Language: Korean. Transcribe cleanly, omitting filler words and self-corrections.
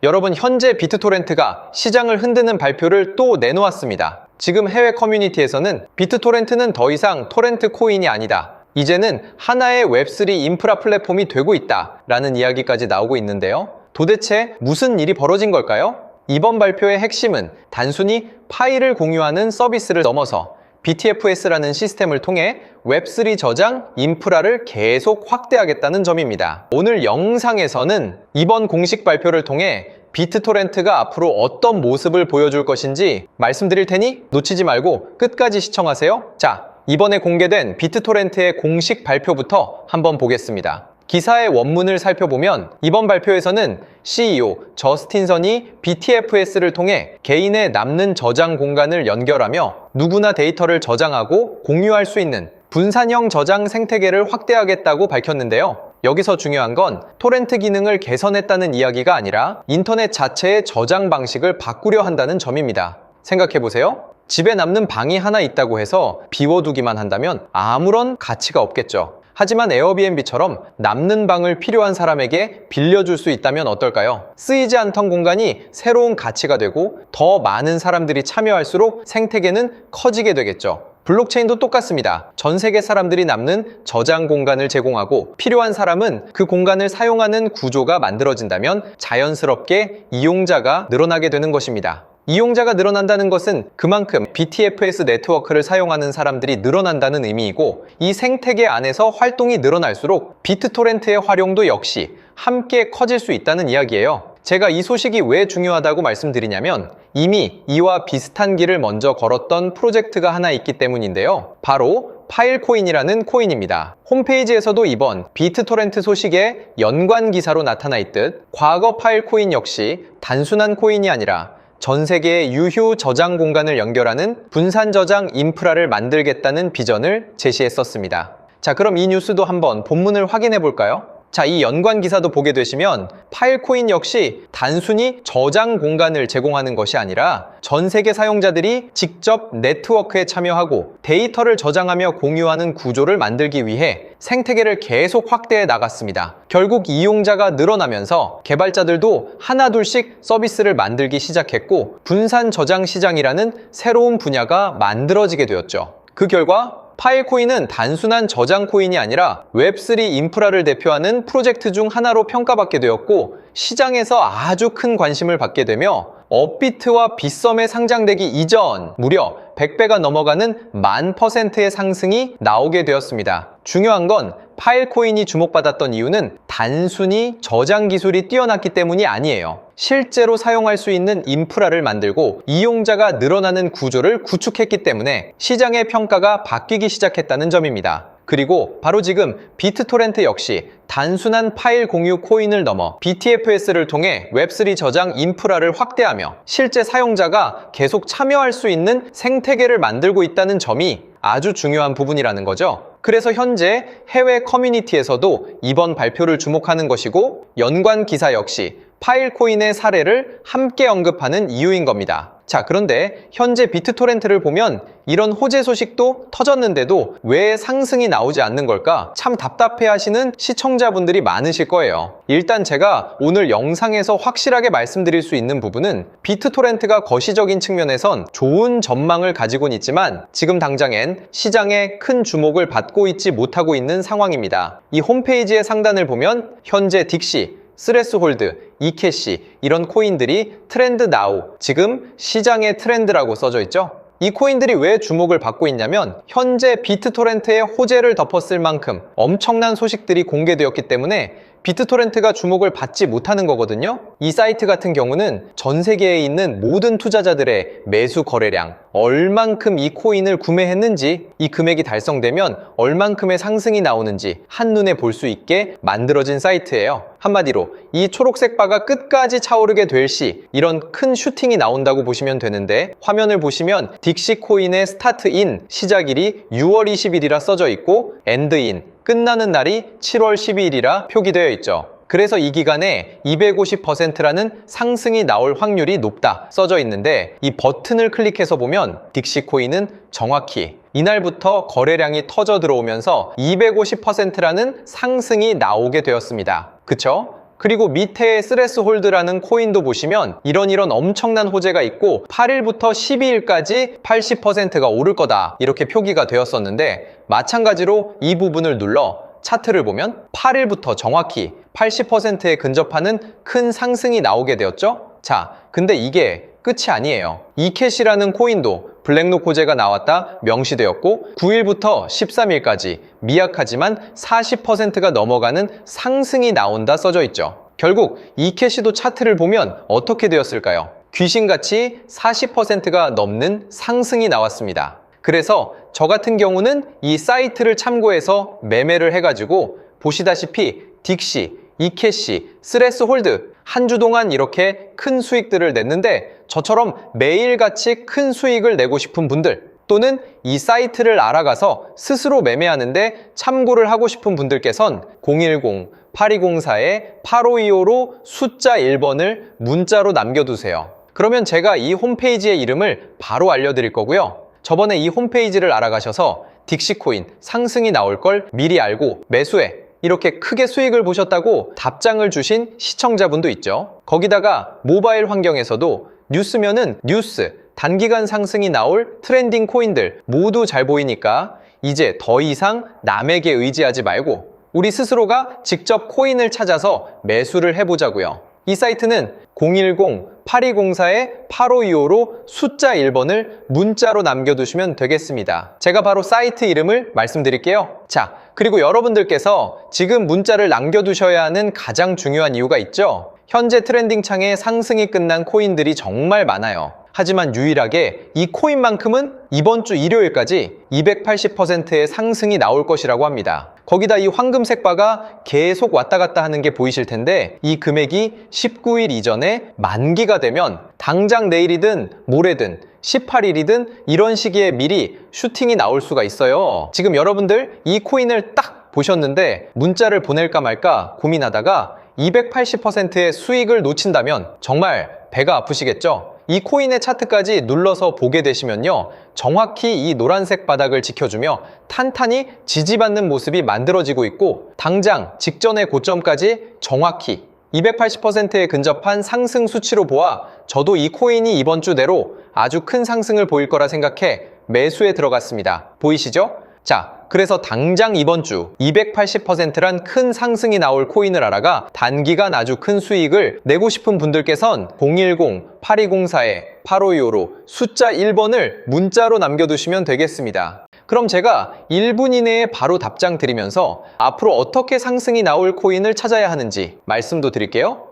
여러분, 현재 비트토렌트가 시장을 흔드는 발표를 또 내놓았습니다. 지금 해외 커뮤니티에서는 비트토렌트는 더 이상 토렌트 코인이 아니다. 이제는 하나의 웹3 인프라 플랫폼이 되고 있다 라는 이야기까지 나오고 있는데요. 도대체 무슨 일이 벌어진 걸까요? 이번 발표의 핵심은 단순히 파일을 공유하는 서비스를 넘어서 BTFS라는 시스템을 통해 웹3 저장 인프라를 계속 확대하겠다는 점입니다. 오늘 영상에서는 이번 공식 발표를 통해 비트토렌트가 앞으로 어떤 모습을 보여줄 것인지 말씀드릴 테니 놓치지 말고 끝까지 시청하세요. 자, 이번에 공개된 비트토렌트의 공식 발표부터 한번 보겠습니다. 기사의 원문을 살펴보면 이번 발표에서는 CEO 저스틴 선이 BTFS를 통해 개인의 남는 저장 공간을 연결하며 누구나 데이터를 저장하고 공유할 수 있는 분산형 저장 생태계를 확대하겠다고 밝혔는데요. 여기서 중요한 건 토렌트 기능을 개선했다는 이야기가 아니라 인터넷 자체의 저장 방식을 바꾸려 한다는 점입니다. 생각해보세요. 집에 남는 방이 하나 있다고 해서 비워두기만 한다면 아무런 가치가 없겠죠. 하지만 에어비앤비처럼 남는 방을 필요한 사람에게 빌려줄 수 있다면 어떨까요? 쓰이지 않던 공간이 새로운 가치가 되고 더 많은 사람들이 참여할수록 생태계는 커지게 되겠죠. 블록체인도 똑같습니다. 전 세계 사람들이 남는 저장 공간을 제공하고 필요한 사람은 그 공간을 사용하는 구조가 만들어진다면 자연스럽게 이용자가 늘어나게 되는 것입니다. 이용자가 늘어난다는 것은 그만큼 BTFS 네트워크를 사용하는 사람들이 늘어난다는 의미이고 이 생태계 안에서 활동이 늘어날수록 비트토렌트의 활용도 역시 함께 커질 수 있다는 이야기예요. 제가 이 소식이 왜 중요하다고 말씀드리냐면 이미 이와 비슷한 길을 먼저 걸었던 프로젝트가 하나 있기 때문인데요. 바로 파일코인이라는 코인입니다. 홈페이지에서도 이번 비트토렌트 소식에 연관 기사로 나타나 있듯 과거 파일코인 역시 단순한 코인이 아니라 전 세계의 유효 저장 공간을 연결하는 분산 저장 인프라를 만들겠다는 비전을 제시했었습니다. 자, 그럼 이 뉴스도 한번 본문을 확인해 볼까요? 자, 이 연관 기사도 보게 되시면 파일코인 역시 단순히 저장 공간을 제공하는 것이 아니라 전 세계 사용자들이 직접 네트워크에 참여하고 데이터를 저장하며 공유하는 구조를 만들기 위해 생태계를 계속 확대해 나갔습니다. 결국 이용자가 늘어나면서 개발자들도 하나둘씩 서비스를 만들기 시작했고 분산 저장 시장이라는 새로운 분야가 만들어지게 되었죠. 그 결과 파일코인은 단순한 저장 코인이 아니라 웹3 인프라를 대표하는 프로젝트 중 하나로 평가받게 되었고 시장에서 아주 큰 관심을 받게 되며 업비트와 빗썸에 상장되기 이전 무려 100배가 넘어가는 1000%의 상승이 나오게 되었습니다. 중요한 건 파일코인이 주목받았던 이유는 단순히 저장 기술이 뛰어났기 때문이 아니에요. 실제로 사용할 수 있는 인프라를 만들고 이용자가 늘어나는 구조를 구축했기 때문에 시장의 평가가 바뀌기 시작했다는 점입니다. 그리고 바로 지금 비트토렌트 역시 단순한 파일 공유 코인을 넘어 BTFS를 통해 웹3 저장 인프라를 확대하며 실제 사용자가 계속 참여할 수 있는 생태계를 만들고 있다는 점이 아주 중요한 부분이라는 거죠. 그래서 현재 해외 커뮤니티에서도 이번 발표를 주목하는 것이고 연관 기사 역시 파일코인의 사례를 함께 언급하는 이유인 겁니다. 자, 그런데 현재 비트토렌트를 보면 이런 호재 소식도 터졌는데도 왜 상승이 나오지 않는 걸까? 참 답답해 하시는 시청자분들이 많으실 거예요. 일단 제가 오늘 영상에서 확실하게 말씀드릴 수 있는 부분은 비트토렌트가 거시적인 측면에선 좋은 전망을 가지고는 있지만 지금 당장엔 시장에 큰 주목을 받고 있지 못하고 있는 상황입니다. 이 홈페이지의 상단을 보면 현재 딕시, 스레스홀드, 이캐시 이런 코인들이 트렌드 나우, 지금 시장의 트렌드라고 써져 있죠. 이 코인들이 왜 주목을 받고 있냐면 현재 비트토렌트의 호재를 덮었을 만큼 엄청난 소식들이 공개되었기 때문에 비트토렌트가 주목을 받지 못하는 거거든요. 이 사이트 같은 경우는 전 세계에 있는 모든 투자자들의 매수 거래량, 얼만큼 이 코인을 구매했는지, 이 금액이 달성되면 얼만큼의 상승이 나오는지 한눈에 볼 수 있게 만들어진 사이트예요. 한마디로 이 초록색 바가 끝까지 차오르게 될 시 이런 큰 슈팅이 나온다고 보시면 되는데 화면을 보시면 딕시 코인의 스타트인 시작일이 6월 20일이라 써져 있고 엔드인 끝나는 날이 7월 12일이라 표기되어 있죠. 그래서 이 기간에 250%라는 상승이 나올 확률이 높다 써져 있는데 이 버튼을 클릭해서 보면 딕시 코인은 정확히 이날부터 거래량이 터져 들어오면서 250%라는 상승이 나오게 되었습니다. 그쵸? 그리고 밑에 스레스홀드라는 코인도 보시면 이런 엄청난 호재가 있고 8일부터 12일까지 80%가 오를 거다 이렇게 표기가 되었었는데, 마찬가지로 이 부분을 눌러 차트를 보면 8일부터 정확히 80%에 근접하는 큰 상승이 나오게 되었죠. 자, 근데 이게 끝이 아니에요. 이캐시라는 코인도 블랙록 호재가 나왔다 명시되었고 9일부터 13일까지 미약하지만 40%가 넘어가는 상승이 나온다 써져 있죠. 결국 이캐시도 차트를 보면 어떻게 되었을까요? 귀신같이 40%가 넘는 상승이 나왔습니다. 그래서 저 같은 경우는 이 사이트를 참고해서 매매를 해가지고 보시다시피 딕시, 이캐시, 스레스홀드 한 주 동안 이렇게 큰 수익들을 냈는데, 저처럼 매일같이 큰 수익을 내고 싶은 분들, 또는 이 사이트를 알아가서 스스로 매매하는데 참고를 하고 싶은 분들께선 010-8204-8525로 숫자 1번을 문자로 남겨두세요. 그러면 제가 이 홈페이지의 이름을 바로 알려드릴 거고요. 저번에 이 홈페이지를 알아가셔서 딕시코인 상승이 나올 걸 미리 알고 매수해 이렇게 크게 수익을 보셨다고 답장을 주신 시청자분도 있죠. 거기다가 모바일 환경에서도 뉴스면은 뉴스, 단기간 상승이 나올 트렌딩 코인들 모두 잘 보이니까 이제 더 이상 남에게 의지하지 말고 우리 스스로가 직접 코인을 찾아서 매수를 해보자고요. 이 사이트는 010-8204-8525로 숫자 1번을 문자로 남겨두시면 되겠습니다. 제가 바로 사이트 이름을 말씀드릴게요. 자, 그리고 여러분들께서 지금 문자를 남겨두셔야 하는 가장 중요한 이유가 있죠. 현재 트렌딩 창에 상승이 끝난 코인들이 정말 많아요. 하지만 유일하게 이 코인만큼은 이번 주 일요일까지 280%의 상승이 나올 것이라고 합니다. 거기다 이 황금색 바가 계속 왔다 갔다 하는 게 보이실 텐데, 이 금액이 19일 이전에 만기가 되면 당장 내일이든 모레든 18일이든 이런 시기에 미리 슈팅이 나올 수가 있어요. 지금 여러분들 이 코인을 딱 보셨는데 문자를 보낼까 말까 고민하다가 280%의 수익을 놓친다면 정말 배가 아프시겠죠? 이 코인의 차트까지 눌러서 보게 되시면요, 정확히 이 노란색 바닥을 지켜주며 탄탄히 지지받는 모습이 만들어지고 있고, 당장 직전의 고점까지 정확히 280%에 근접한 상승 수치로 보아 저도 이 코인이 이번 주 내로 아주 큰 상승을 보일 거라 생각해 매수에 들어갔습니다. 보이시죠? 자, 그래서 당장 이번 주 280%란 큰 상승이 나올 코인을 알아가 단기간 아주 큰 수익을 내고 싶은 분들께선 010-8204-8525로 숫자 1번을 문자로 남겨두시면 되겠습니다. 그럼 제가 1분 이내에 바로 답장 드리면서 앞으로 어떻게 상승이 나올 코인을 찾아야 하는지 말씀도 드릴게요.